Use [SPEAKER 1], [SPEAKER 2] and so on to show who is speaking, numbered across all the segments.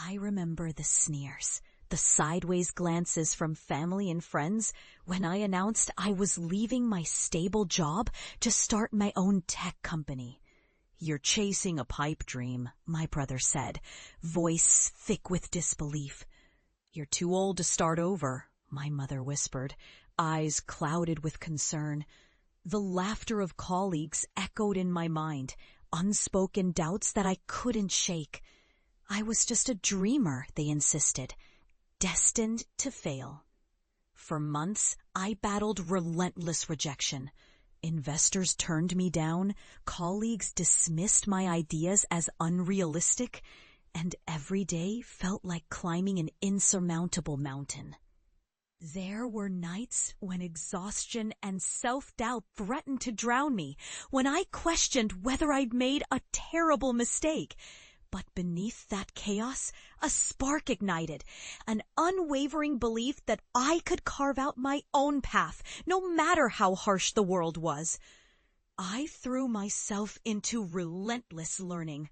[SPEAKER 1] I remember the sneers, the sideways glances from family and friends when I announced I was leaving my stable job to start my own tech company. "You're chasing a pipe dream," my brother said, voice thick with disbelief. "You're too old to start over," my mother whispered, eyes clouded with concern. The laughter of colleagues echoed in my mind, unspoken doubts that I couldn't shake. I was just a dreamer, they insisted, destined to fail. For months, I battled relentless rejection. Investors turned me down, colleagues dismissed my ideas as unrealistic, and every day felt like climbing an insurmountable mountain. There were nights when exhaustion and self-doubt threatened to drown me, when I questioned whether I'd made a terrible mistake. But beneath that chaos, a spark ignited, an unwavering belief that I could carve out my own path, no matter how harsh the world was. I threw myself into relentless learning.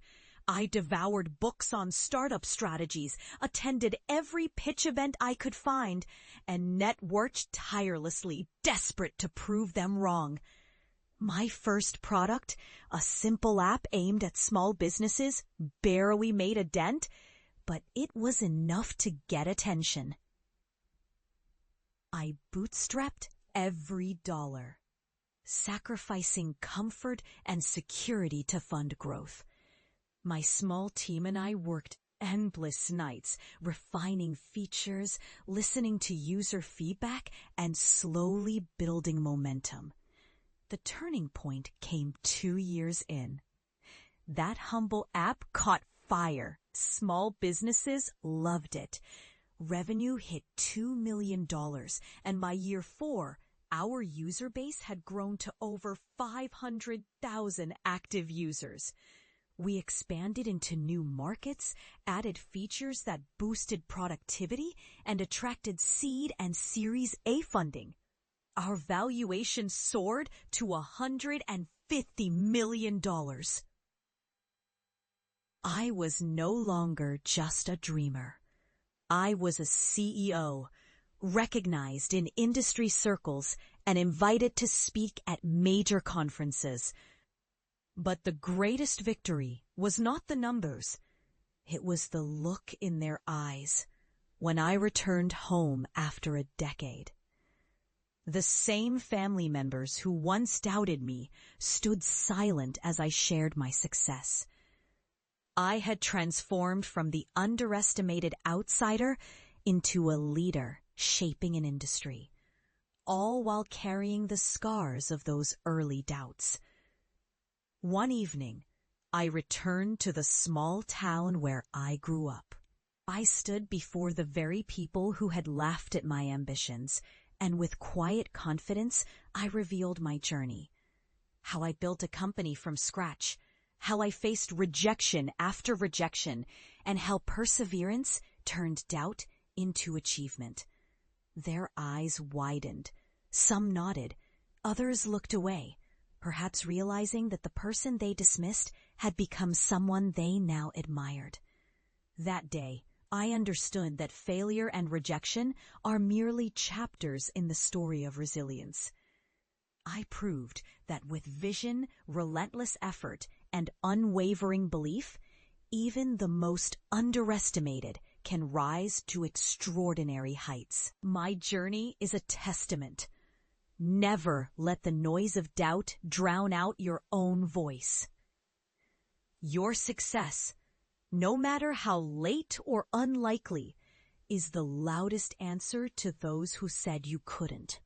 [SPEAKER 1] I devoured books on startup strategies, attended every pitch event I could find, and networked tirelessly, desperate to prove them wrong. My first product, a simple app aimed at small businesses, barely made a dent, but it was enough to get attention. I bootstrapped every dollar, sacrificing comfort and security to fund growth. My small team and I worked endless nights, refining features, listening to user feedback, and slowly building momentum. The turning point came 2 years in. That humble app caught fire. Small businesses loved it. Revenue hit $2 million, and by year 4, our user base had grown to over 500,000 active users. We expanded into new markets, added features that boosted productivity, and attracted seed and Series A funding. Our valuation soared to $150 million. I was no longer just a dreamer. I was a CEO, recognized in industry circles and invited to speak at major conferences. But the greatest victory was not the numbers. It was the look in their eyes when I returned home after a decade. The same family members who once doubted me stood silent as I shared my success. I had transformed from the underestimated outsider into a leader shaping an industry, all while carrying the scars of those early doubts. One evening, I returned to the small town where I grew up. I stood before the very people who had laughed at my ambitions, and with quiet confidence, I revealed my journey. How I built a company from scratch, how I faced rejection after rejection, and how perseverance turned doubt into achievement. Their eyes widened. Some nodded. Others looked away, perhaps realizing that the person they dismissed had become someone they now admired. That day, I understood that failure and rejection are merely chapters in the story of resilience. I proved that with vision, relentless effort, and unwavering belief, even the most underestimated can rise to extraordinary heights. My journey is a testament. Never let the noise of doubt drown out your own voice. Your success, no matter how late or unlikely, is the loudest answer to those who said you couldn't.